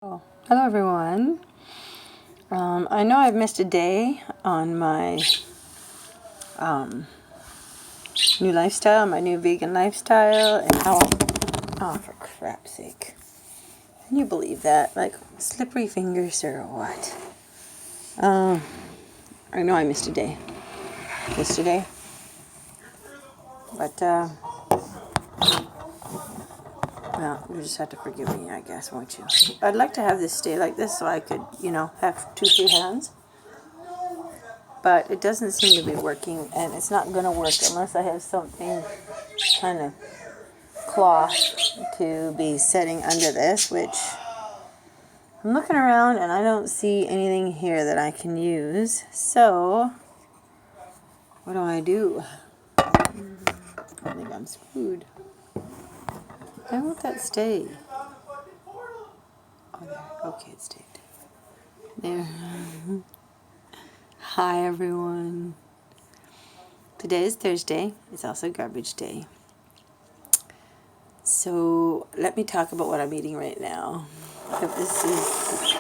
Oh, hello everyone. I know I've missed a day on my new lifestyle, my new vegan lifestyle, and oh, for crap's sake. Can you believe that? Like, slippery fingers or what? I know I missed a day yesterday, but, well, you just have to forgive me, I guess, won't you? I'd like to have this stay like this so I could, have 2 free hands. But it doesn't seem to be working, and it's not going to work unless I have something kind of cloth to be setting under this, which I'm looking around and I don't see anything here that I can use. So what do? I think I'm screwed. Why won't that stay? Oh, there. Okay, it stayed. There. Hi, everyone. Today is Thursday. It's also garbage day. So let me talk about what I'm eating right now. This is,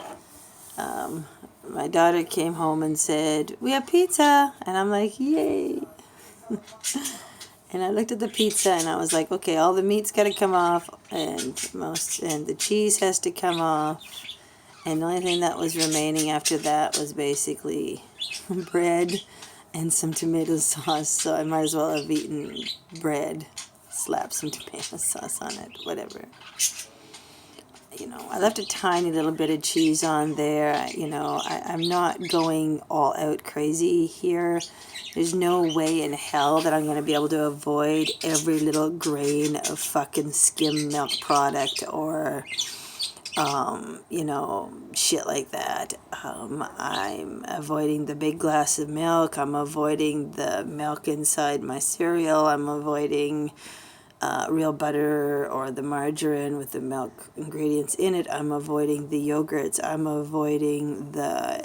my daughter came home and said, "We have pizza," and I'm like, "Yay!" And I looked at the pizza and I was like, "Okay, all the meat's got to come off, and the cheese has to come off, and the only thing that was remaining after that was basically bread and some tomato sauce. So I might as well have eaten bread, slap some tomato sauce on it, whatever." I left a tiny little bit of cheese on there. I'm not going all out crazy here. There's no way in hell that I'm going to be able to avoid every little grain of fucking skim milk product or, shit like that. I'm avoiding the big glass of milk. I'm avoiding the milk inside my cereal. I'm avoiding real butter or the margarine with the milk ingredients in it. I'm avoiding the yogurts. I'm avoiding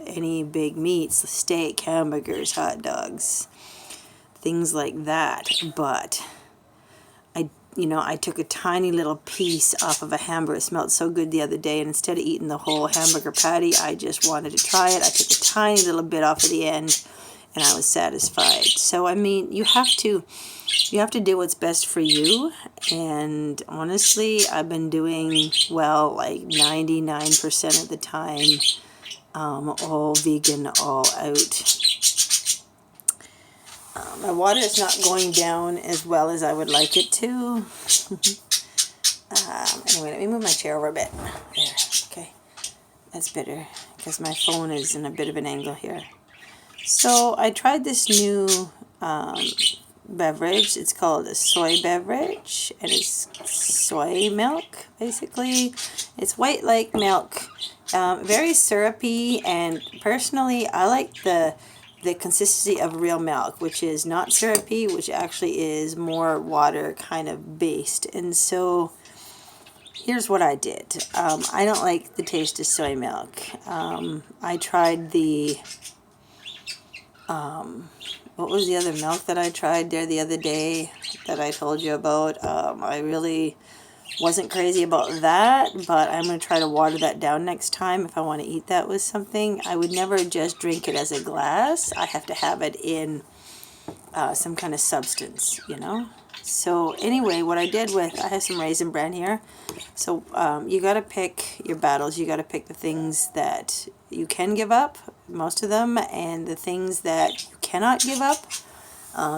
any big meats, steak, hamburgers, hot dogs, things like that. But I took a tiny little piece off of a hamburger. It smelled so good the other day, and instead of eating the whole hamburger patty, I just wanted to try it. I took a tiny little bit off of the end, and I was satisfied. So you have to do what's best for you, and honestly, I've been doing well, like 99% of the time, all vegan, all out. My water is not going down as well as I would like it to. Anyway, let me move my chair over a bit. There, okay. That's better, because my phone is in a bit of an angle here. So I tried this new beverage. It's called a soy beverage, and it's soy milk, basically. It's white like milk, very syrupy, and personally I like the consistency of real milk, which is not syrupy, which actually is more water kind of based. And so here's what I did. I don't like the taste of soy milk. I tried what was the other milk that I tried there the other day that I told you about? I really wasn't crazy about that, but I'm going to try to water that down next time if I want to eat that with something. I would never just drink it as a glass. I have to have it in some kind of substance, So anyway, what I did I have some Raisin Bran here. So you got to pick your battles. You got to pick the things that you can give up, most of them, and the things that you cannot give up.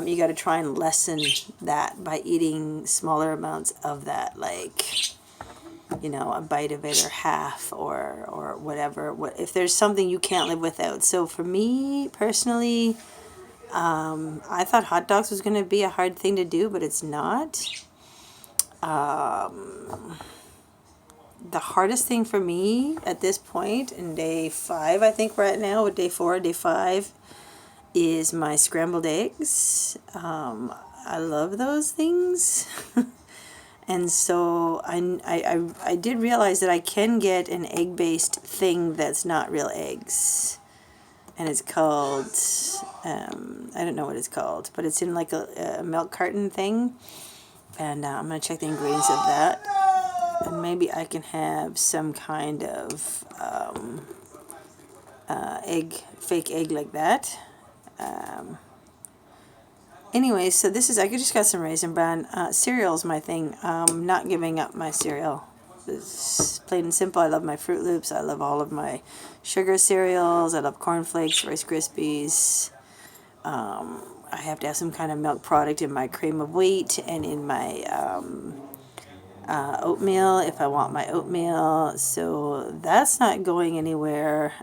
You got to try and lessen that by eating smaller amounts of that, like, a bite of it or half or whatever. If there's something you can't live without. So for me, personally, I thought hot dogs was going to be a hard thing to do, but it's not. The hardest thing for me at this point, in day 5, I think we're at now, with day 4, day 5, is my scrambled eggs. I love those things. And so I did realize that I can get an egg-based thing that's not real eggs. And it's called, I don't know what it's called, but it's in like a milk carton thing. And I'm going to check the ingredients of that. And maybe I can have some kind of fake egg like that. Anyway, so this is, I just got some Raisin Bran. Cereal's my thing. Not giving up my cereal. It's plain and simple. I love my Fruit Loops. I love all of my sugar cereals. I love Corn Flakes, Rice Krispies. I have to have some kind of milk product in my cream of wheat and in my oatmeal if I want my oatmeal. So that's not going anywhere.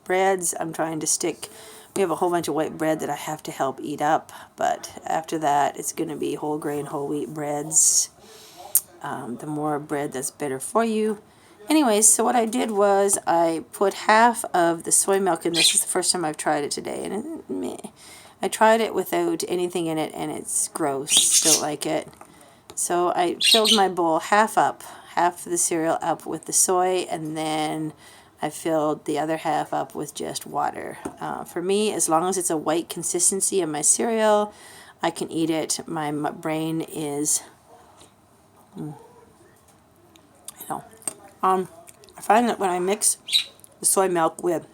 Breads, I'm trying to stick. We have a whole bunch of white bread that I have to help eat up, but after that it's going to be whole grain, whole wheat breads. The more bread, that's better for you. Anyways, so what I did was I put half of the soy milk in this. This is the first time I've tried it today, and I tried it without anything in it, and it's gross. Don't like it. So I filled my bowl half up, half of the cereal up with the soy, and then I filled the other half up with just water. For me, as long as it's a white consistency in my cereal, I can eat it. My brain is, I find that when I mix the soy milk with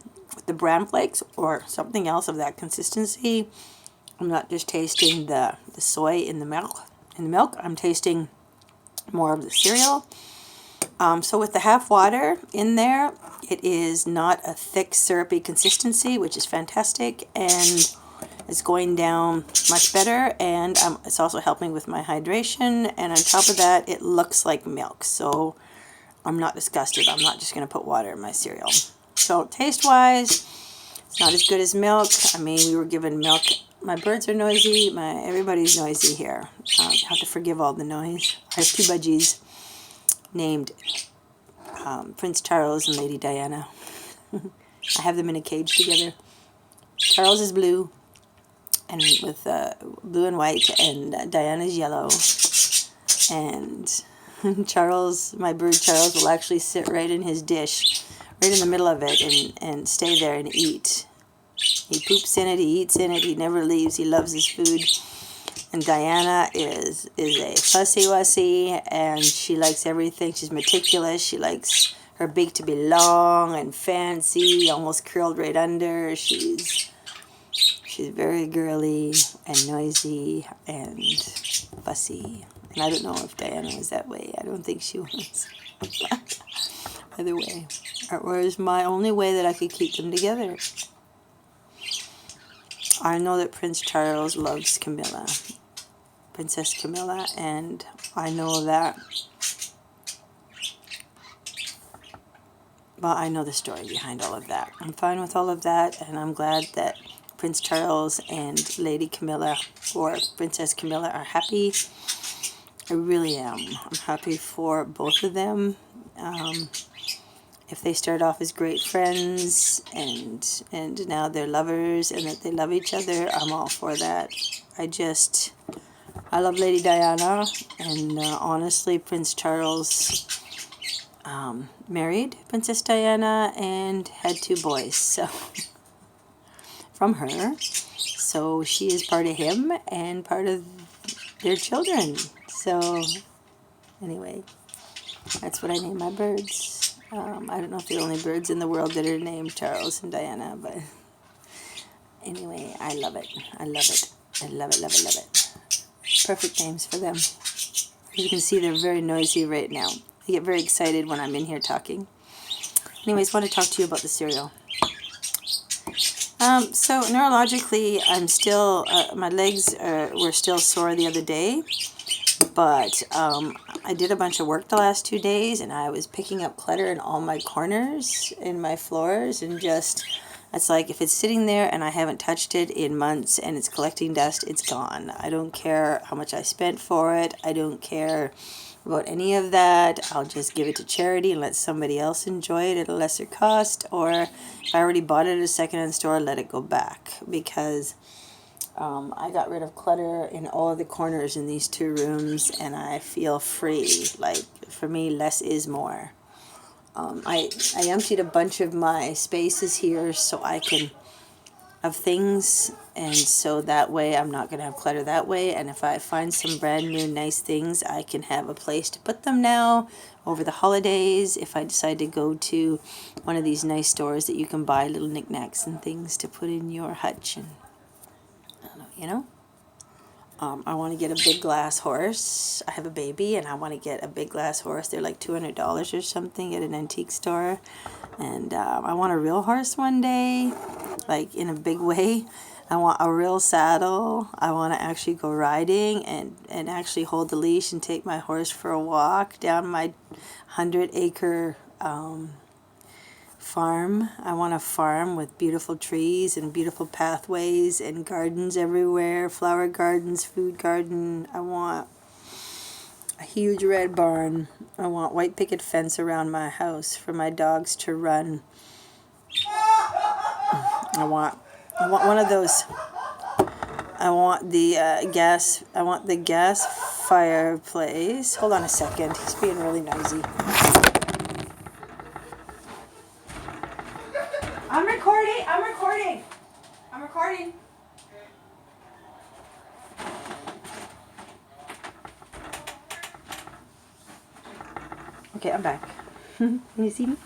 the bran flakes or something else of that consistency, I'm not just tasting the soy in the milk. I'm tasting more of the cereal. So with the half water in there, it is not a thick syrupy consistency, which is fantastic, and it's going down much better, and it's also helping with my hydration, and on top of that it looks like milk, so I'm not disgusted. I'm not just going to put water in my cereal. So taste wise, it's not as good as milk. I mean, we were given milk. My birds are noisy. Everybody's noisy here. I have to forgive all the noise. I have two budgies named Prince Charles and Lady Diana. I have them in a cage together. Charles is blue, and with blue and white, and Diana's yellow. And Charles, my bird Charles, will actually sit right in his dish, right in the middle of it, and stay there and eat. He poops in it, he eats in it, he never leaves, he loves his food. And Diana is a fussy-wussy, and she likes everything. She's meticulous. She likes her beak to be long and fancy, almost curled right under. She's very girly and noisy and fussy. And I don't know if Diana was that way. I don't think she was. Either way. It was my only way that I could keep them together. I know that Prince Charles loves Camilla, Princess Camilla, and I know that, well, I know the story behind all of that. I'm fine with all of that, and I'm glad that Prince Charles and Lady Camilla, or Princess Camilla, are happy. I really am. I'm happy for both of them. If they start off as great friends and now they're lovers and that they love each other, I'm all for that. I love Lady Diana, and honestly, Prince Charles married Princess Diana and had 2 boys, so from her. So she is part of him and part of their children. So anyway, that's what I name my birds. I don't know if they're the only birds in the world that are named Charles and Diana, but anyway, I love it. I love it. I love it, love it, love it. Perfect names for them. As you can see, they're very noisy right now. I get very excited when I'm in here talking. Anyways, I want to talk to you about the cereal. So neurologically, I'm still, my legs were still sore the other day. But I did a bunch of work the last 2 days, and I was picking up clutter in all my corners in my floors, and just, it's like if it's sitting there and I haven't touched it in months and it's collecting dust, it's gone. I don't care how much I spent for it. I don't care about any of that. I'll just give it to charity and let somebody else enjoy it at a lesser cost, or if I already bought it at a secondhand store, let it go back, because I got rid of clutter in all of the corners in these 2 rooms, and I feel free. Like, for me, less is more. I emptied a bunch of my spaces here so I can of things, and so that way I'm not going to have clutter that way. And if I find some brand new nice things, I can have a place to put them now over the holidays. If I decide to go to one of these nice stores that you can buy little knickknacks and things to put in your hutch, and I don't know, you know. I want to get a big glass horse. I have a baby and I want to get a big glass horse. They're like $200 or something at an antique store. And I want a real horse one day, like in a big way. I want a real saddle. I want to actually go riding and actually hold the leash and take my horse for a walk down my 100-acre farm. I want a farm with beautiful trees and beautiful pathways and gardens everywhere, flower gardens, food garden. I want a huge red barn. I want white picket fence around my house for my dogs to run. I want one of those. I want the gas fireplace. Hold on a second. He's being really noisy. I'm recording. Okay, I'm back. You see me?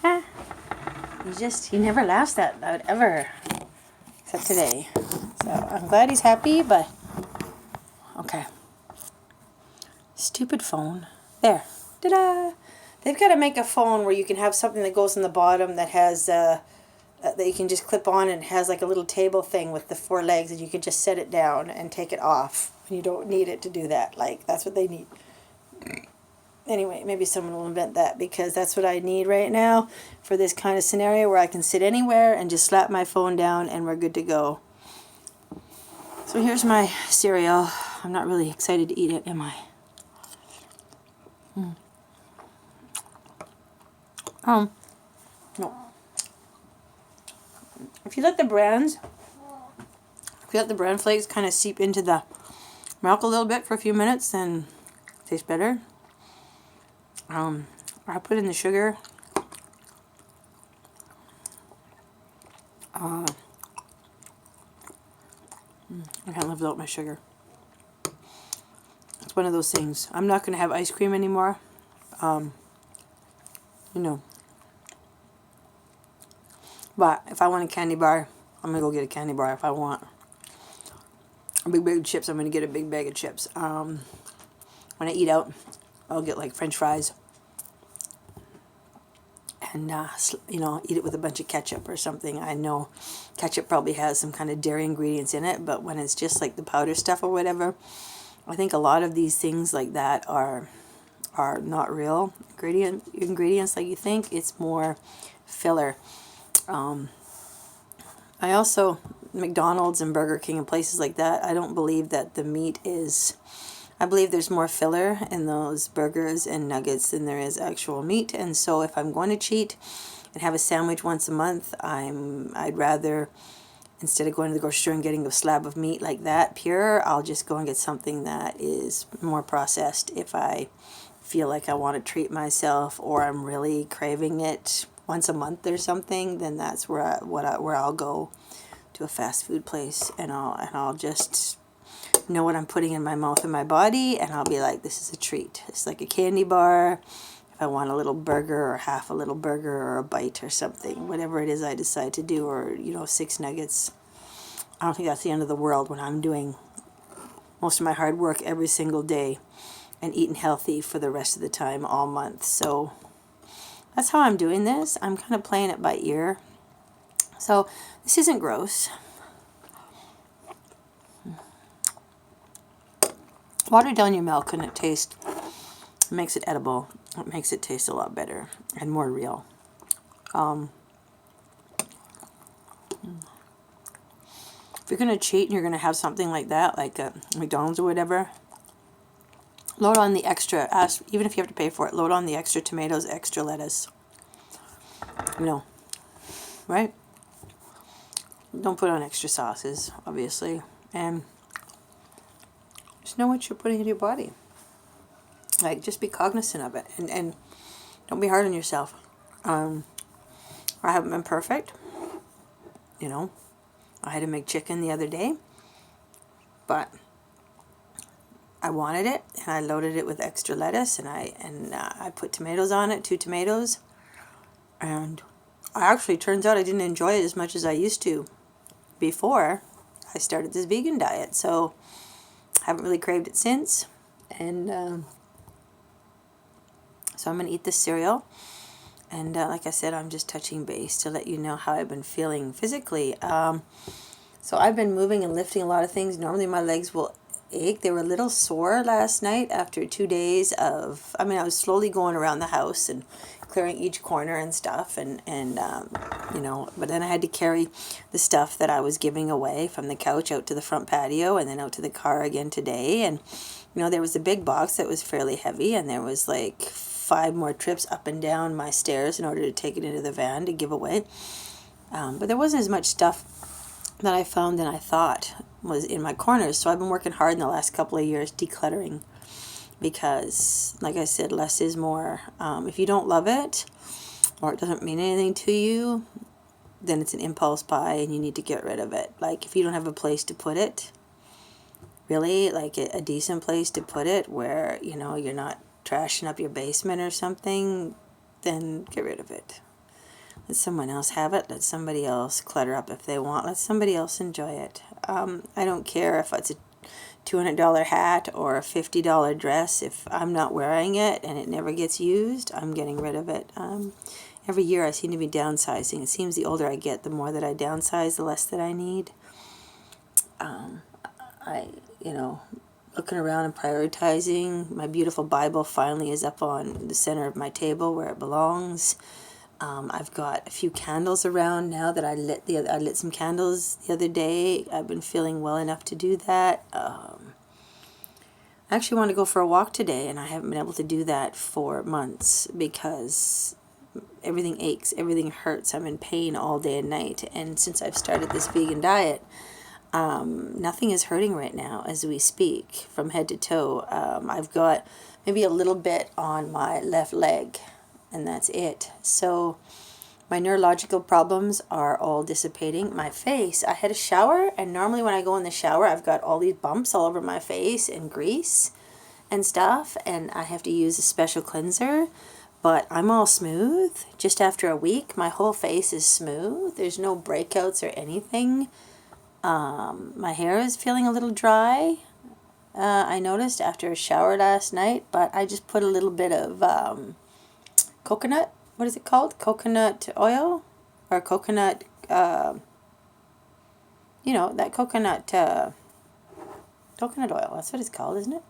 He never laughs that loud, ever. Except today. So, I'm glad he's happy, but... Okay. Stupid phone. There. Ta-da! They've got to make a phone where you can have something that goes in the bottom that has... that you can just clip on, and it has like a little table thing with the 4 legs, and you can just set it down and take it off. You don't need it to do that. Like, that's what they need. Anyway, maybe someone will invent that, because that's what I need right now for this kind of scenario where I can sit anywhere and just slap my phone down and we're good to go. So here's my cereal. I'm not really excited to eat it, am I? No. If you let the bran flakes kind of seep into the milk a little bit for a few minutes, then it tastes better. I put in the sugar. I can't live without my sugar. It's one of those things. I'm not going to have ice cream anymore. You know. But if I want a candy bar, I'm going to go get a candy bar. If I want a big bag of chips, I'm going to get a big bag of chips. When I eat out, I'll get like French fries. And, you know, eat it with a bunch of ketchup or something. I know ketchup probably has some kind of dairy ingredients in it, but when it's just like the powder stuff or whatever, I think a lot of these things like that are not real ingredients like you think. It's more filler. I also, McDonald's and Burger King and places like that, I don't believe that the meat is... I believe there's more filler in those burgers and nuggets than there is actual meat. And so if I'm going to cheat and have a sandwich once a month, I'd rather, instead of going to the grocery store and getting a slab of meat like that, pure, I'll just go and get something that is more processed if I feel like I want to treat myself or I'm really craving it once a month or something. Then that's where I'll go to a fast food place, and I'll just know what I'm putting in my mouth and my body, and I'll be like, this is a treat. It's like a candy bar. If I want a little burger or half a little burger or a bite or something, whatever it is I decide to do, or, you know, 6 nuggets. I don't think that's the end of the world when I'm doing most of my hard work every single day and eating healthy for the rest of the time all month. So that's how I'm doing this. I'm kind of playing it by ear. So this isn't gross. Water down your milk and it makes it edible. It makes it taste a lot better and more real. If you're going to cheat and you're going to have something like that, like McDonald's or whatever, load on the extra, even if you have to pay for it, load on the extra tomatoes, extra lettuce. You know, right? Don't put on extra sauces, obviously. And just know what you're putting in your body. Like, just be cognizant of it. And don't be hard on yourself. I haven't been perfect. You know, I had a McChicken the other day, but I wanted it, and I loaded it with extra lettuce, and I put tomatoes on it, 2 tomatoes, and actually turns out I didn't enjoy it as much as I used to before I started this vegan diet. So I haven't really craved it since, and so I'm gonna eat this cereal. And like I said, I'm just touching base to let you know how I've been feeling physically. So I've been moving and lifting a lot of things. Normally my legs will ache. They were a little sore last night after 2 days of, I was slowly going around the house and clearing each corner and stuff. And but then I had to carry the stuff that I was giving away from the couch out to the front patio and then out to the car again today. And, there was a big box that was fairly heavy, and there was like 5 more trips up and down my stairs in order to take it into the van to give away. But there wasn't as much stuff that I found than I thought was in my corners. So I've been working hard in the last couple of years decluttering because, like I said, less is more. If you don't love it or it doesn't mean anything to you, then it's an impulse buy and you need to get rid of it. Like if you don't have a place to put it, really, like a decent place to put it where, you're not trashing up your basement or something, then get rid of it. Let someone else have it. Let somebody else clutter up if they want. Let somebody else enjoy it. I don't care if it's a $200 hat or a $50 dress. If I'm not wearing it and it never gets used, I'm getting rid of it. Every year I seem to be downsizing. It seems the older I get, the more that I downsize, the less that I need. Looking around and prioritizing. My beautiful Bible finally is up on the center of my table where it belongs. I've got a few candles around now that I lit some candles the other day. I've been feeling well enough to do that. I actually want to go for a walk today, and I haven't been able to do that for months because everything aches, everything hurts. I'm in pain all day and night, and since I've started this vegan diet, nothing is hurting right now as we speak from head to toe. I've got maybe a little bit on my left leg, and that's it. So my neurological problems are all dissipating. My face, I had a shower, and normally when I go in the shower, I've got all these bumps all over my face and grease and stuff, and I have to use a special cleanser, but I'm all smooth. Just after a week, my whole face is smooth. There's no breakouts or anything. My hair is feeling a little dry. I noticed after a shower last night, but I just put a little bit of coconut, what is it called? Coconut oil? Or coconut, that coconut oil. That's what it's called, isn't it?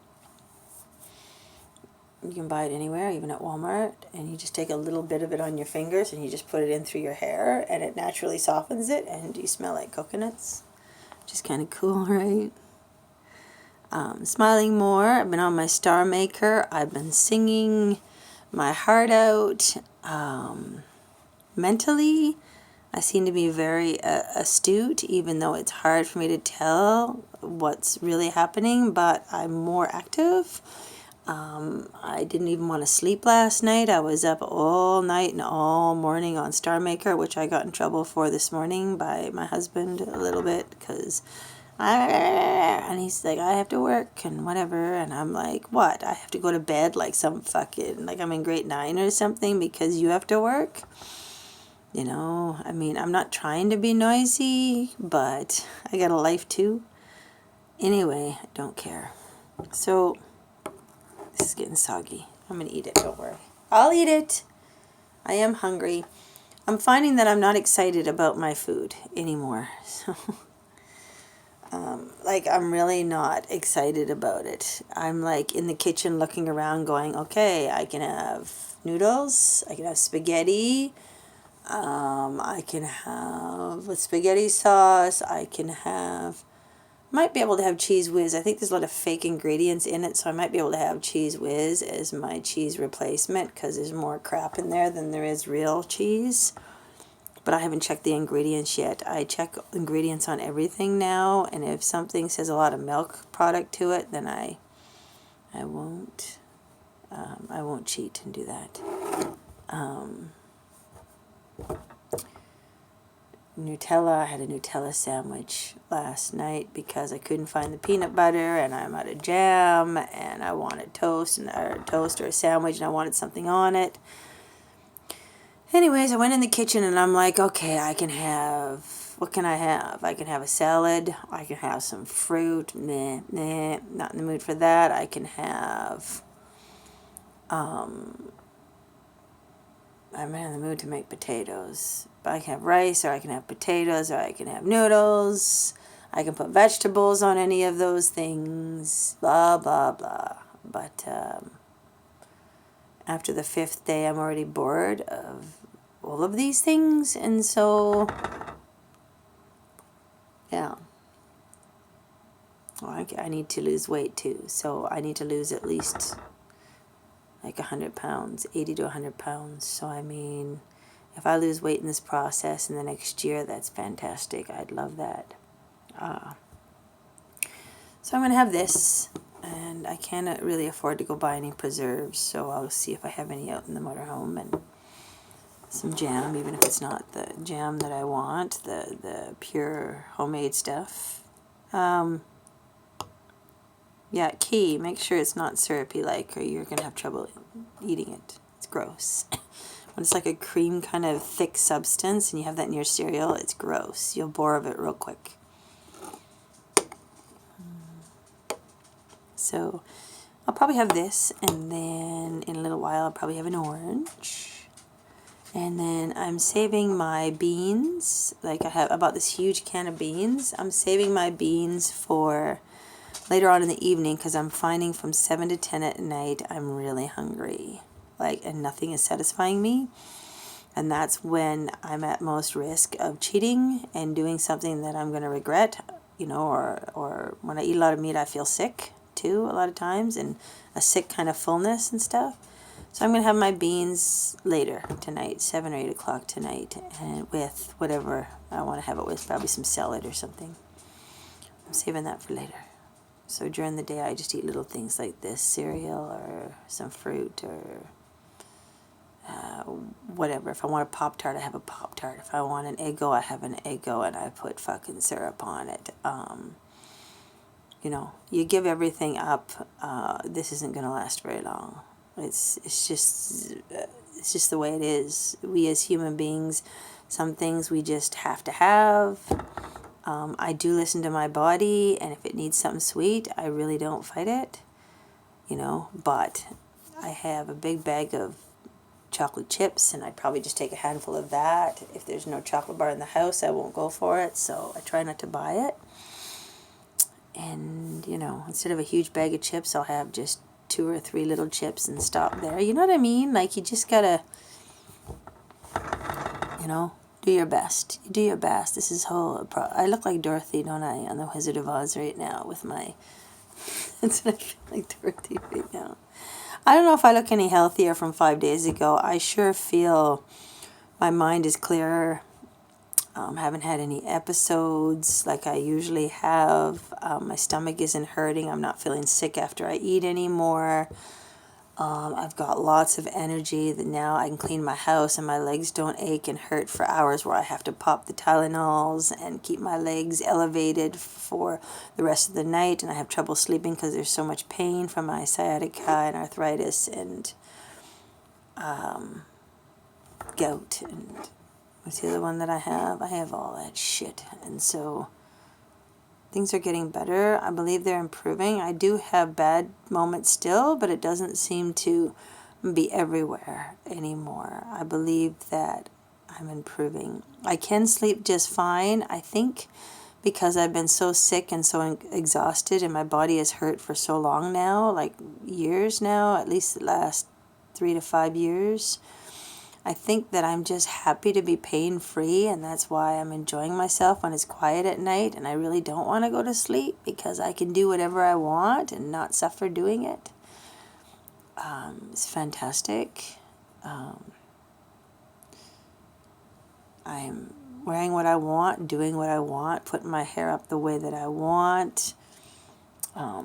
You can buy it anywhere, even at Walmart, and you just take a little bit of it on your fingers and you just put it in through your hair, and it naturally softens it, and you smell like coconuts. Which is kind of cool, right? Smiling more. I've been on my Star Maker. I've been singing my heart out. Mentally, I seem to be very astute, even though it's hard for me to tell what's really happening, but I'm more active. I didn't even want to sleep last night. I was up all night and all morning on Star Maker, which I got in trouble for this morning by my husband a little bit because and he's like, I have to work and whatever, and I'm like, what? I have to go to bed like some fucking, like I'm in grade 9 or something because you have to work? I'm not trying to be noisy, but I got a life too. Anyway, I don't care. So, this is getting soggy. I'm going to eat it, don't worry. I'll eat it. I am hungry. I'm finding that I'm not excited about my food anymore. So, I'm really not excited about it. I'm like in the kitchen looking around going, okay, I can have noodles. I can have spaghetti. I can have a spaghetti sauce. Might be able to have Cheese Whiz. I think there's a lot of fake ingredients in it, so I might be able to have Cheese Whiz as my cheese replacement because there's more crap in there than there is real cheese. But I haven't checked the ingredients yet. I check ingredients on everything now, and if something says a lot of milk product to it, then I won't cheat and do that. Nutella. I had a Nutella sandwich last night because I couldn't find the peanut butter, and I'm out of jam, and I wanted toast, or toast or a sandwich, and I wanted something on it. Anyways, I went in the kitchen, and I'm like, okay, I can have, what can I have? I can have a salad. I can have some fruit. Nah, not in the mood for that. I can have, I'm in the mood to make potatoes. I can have rice, or I can have potatoes, or I can have noodles. I can put vegetables on any of those things. Blah, blah, blah. But after the 5th day, I'm already bored of all of these things. And so, yeah. Well, I need to lose weight too. So I need to lose at least like 100 pounds, 80 to 100 pounds. So I mean, if I lose weight in this process in the next year, that's fantastic. I'd love that. So I'm going to have this, and I cannot really afford to go buy any preserves, so I'll see if I have any out in the motorhome, and some jam, even if it's not the jam that I want, the pure homemade stuff. Yeah, key, make sure it's not syrupy like, or you're going to have trouble eating it. It's gross. When it's like a cream kind of thick substance and you have that in your cereal, it's gross. You'll bore of it real quick. So I'll probably have this, and then in a little while I'll probably have an orange. And then I'm saving my beans. Like, I bought this huge can of beans. I'm saving my beans for later on in the evening, because I'm finding from 7 to 10 at night I'm really hungry. Like, and nothing is satisfying me. And that's when I'm at most risk of cheating and doing something that I'm going to regret, you know, or when I eat a lot of meat, I feel sick too a lot of times, and a sick kind of fullness and stuff. So I'm going to have my beans later tonight, 7 or 8 o'clock tonight, and with whatever I want to have it with, probably some salad or something. I'm saving that for later. So during the day, I just eat little things like this, cereal or some fruit or whatever. If I want a Pop-Tart, I have a Pop-Tart. If I want an Eggo, I have an Eggo, and I put fucking syrup on it. You know, you give everything up, this isn't going to last very long. It's just the way it is. We as human beings, some things we just have to have. I do listen to my body, and if it needs something sweet, I really don't fight it, you know, but I have a big bag of chocolate chips, and I'd probably just take a handful of that. If there's no chocolate bar in the house, I won't go for it, so I try not to buy it. And, you know, instead of a huge bag of chips, I'll have just 2 or 3 little chips and stop there. You know what I mean? Like, you just gotta, you know, do your best. You do your best. This is whole. I look like Dorothy, don't I, on the Wizard of Oz right now with my. That's what I feel like, Dorothy, right now. I don't know if I look any healthier from 5 days ago. I sure feel my mind is clearer. Haven't had any episodes like I usually have. My stomach isn't hurting. I'm not feeling sick after I eat anymore. I've got lots of energy that now I can clean my house and my legs don't ache and hurt for hours where I have to pop the Tylenols and keep my legs elevated for the rest of the night. And I have trouble sleeping because there's so much pain from my sciatica and arthritis and gout. And what's the other one that I have? I have all that shit. And so things are getting better. I believe they're improving. I do have bad moments still, but it doesn't seem to be everywhere anymore. I believe that I'm improving. I can sleep just fine, I think, because I've been so sick and so exhausted, and my body has hurt for so long now, like years now, at least the last 3 to 5 years. I think that I'm just happy to be pain-free, and that's why I'm enjoying myself when it's quiet at night, and I really don't want to go to sleep because I can do whatever I want and not suffer doing it. It's fantastic. I'm wearing what I want, doing what I want, putting my hair up the way that I want.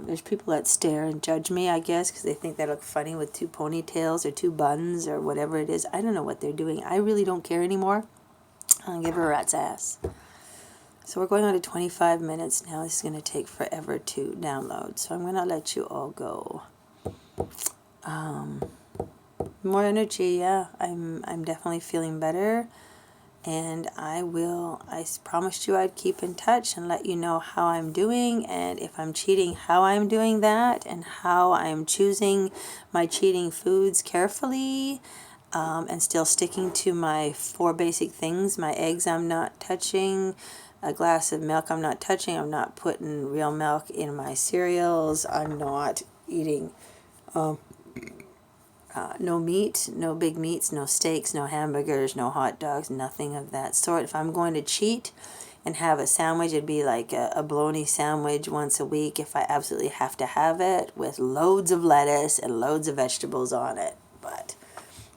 There's people that stare and judge me, I guess, because they think they look funny with 2 ponytails or 2 buns or whatever it is. I don't know what they're doing. I really don't care anymore. I'll give her a rat's ass. So we're going on to 25 minutes now. This is going to take forever to download. So I'm going to let you all go. More energy, yeah. I'm definitely feeling better. And I promised you I'd keep in touch and let you know how I'm doing, and if I'm cheating, how I'm doing that, and how I'm choosing my cheating foods carefully, and still sticking to my 4 basic things. My eggs I'm not touching. A glass of milk I'm not touching. I'm not putting real milk in my cereals. I'm not eating no meat, no big meats, no steaks, no hamburgers, no hot dogs, nothing of that sort. If I'm going to cheat and have a sandwich, it'd be like a bologna sandwich once a week if I absolutely have to have it, with loads of lettuce and loads of vegetables on it. But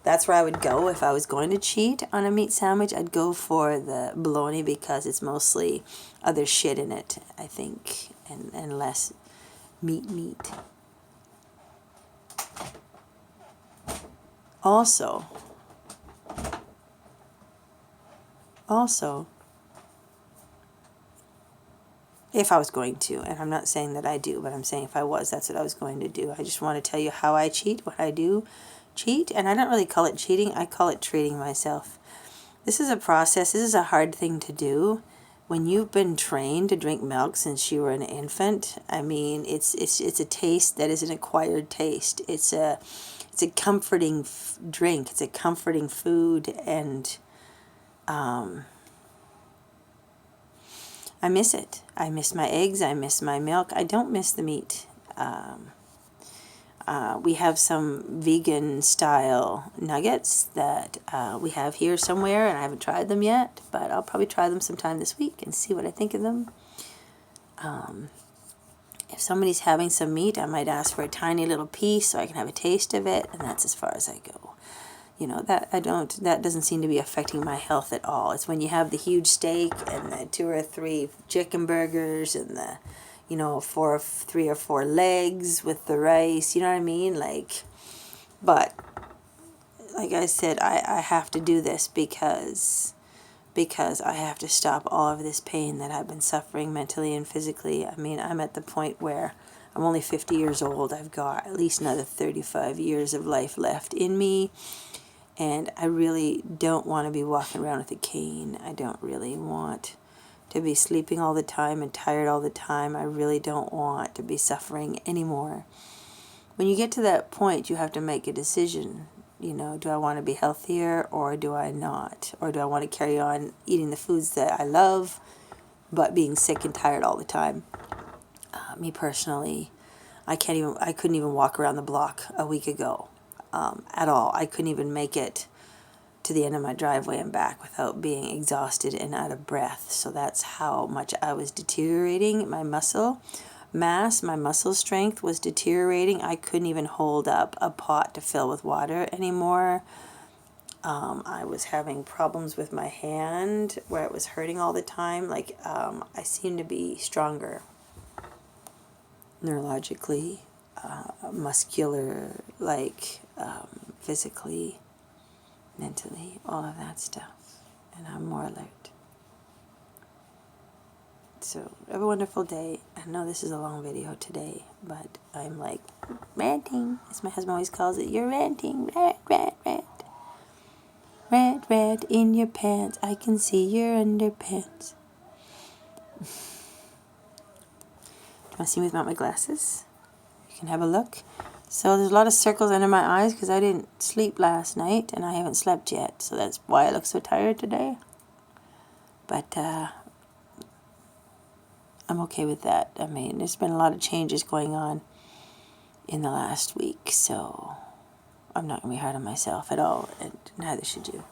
that's where I would go if I was going to cheat on a meat sandwich. I'd go for the bologna because it's mostly other shit in it, I think, and less meat. Also, if I was going to, and I'm not saying that I do, but I'm saying if I was, that's what I was going to do. I just want to tell you how I cheat, what I do cheat, and I don't really call it cheating, I call it treating myself. This is a process, this is a hard thing to do. When you've been trained to drink milk since you were an infant, I mean, it's a taste that is an acquired taste. It's a comforting drink, it's a comforting food, and I miss it. I miss my eggs. I miss my milk. I don't miss the meat. We have some vegan style nuggets that we have here somewhere, and I haven't tried them yet, but I'll probably try them sometime this week and see what I think of them. If somebody's having some meat, I might ask for a tiny little piece so I can have a taste of it, and that's as far as I go. You know, that doesn't seem to be affecting my health at all. It's when you have the huge steak and the 2 or 3 chicken burgers and the, 3 or 4 legs with the rice, you know what I mean? But like I said, I have to do this because I have to stop all of this pain that I've been suffering mentally and physically. I mean, I'm at the point where I'm only 50 years old. I've got at least another 35 years of life left in me. And I really don't want to be walking around with a cane. I don't really want to be sleeping all the time and tired all the time. I really don't want to be suffering anymore. When you get to that point, you have to make a decision. Do I want to be healthier or do I not? Or do I want to carry on eating the foods that I love, but being sick and tired all the time? Me personally, I couldn't even walk around the block a week ago. At all. I couldn't even make it to the end of my driveway and back without being exhausted and out of breath. So that's how much I was deteriorating. My muscle mass, my muscle strength was deteriorating. I couldn't even hold up a pot to fill with water anymore. I was having problems with my hand where it was hurting all the time. I seemed to be stronger neurologically, muscular, physically, mentally, all of that stuff. And I'm more alert. So, have a wonderful day. I know this is a long video today, but I'm ranting, as my husband always calls it. You're ranting. Rant, rant, rant. Rant, rant in your pants. I can see your underpants. Do you want to see me without my glasses? You can have a look. So there's a lot of circles under my eyes because I didn't sleep last night and I haven't slept yet. So that's why I look so tired today. But I'm okay with that. I mean, there's been a lot of changes going on in the last week. So I'm not going to be hard on myself at all. And neither should you.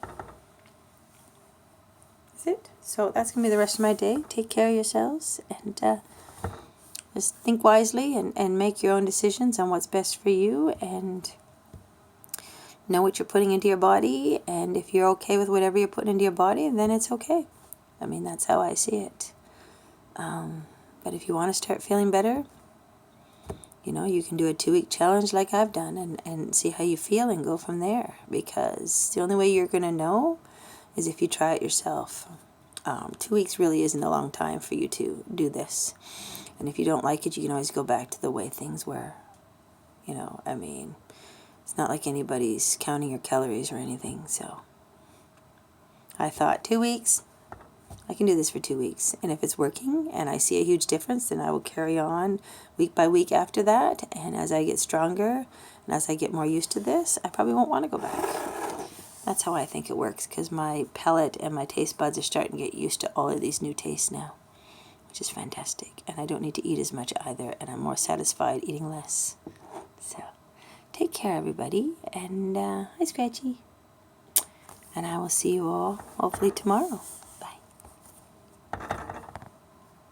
That's it. So that's going to be the rest of my day. Take care of yourselves and just think wisely and make your own decisions on what's best for you and know what you're putting into your body. And if you're okay with whatever you're putting into your body, then it's okay. I mean, that's how I see it. But if you want to start feeling better, you can do a 2-week challenge like I've done and see how you feel and go from there. Because the only way you're going to know is if you try it yourself. 2 weeks really isn't a long time for you to do this. And if you don't like it, you can always go back to the way things were. You know, I mean, it's not like anybody's counting your calories or anything. So I thought 2 weeks, I can do this for 2 weeks. And if it's working and I see a huge difference, then I will carry on week by week after that. And as I get stronger and as I get more used to this, I probably won't want to go back. That's how I think it works, because my palate and my taste buds are starting to get used to all of these new tastes now, which is fantastic. And I don't need to eat as much either, and I'm more satisfied eating less. So take care, everybody, and hi, Scratchy. And I will see you all hopefully tomorrow.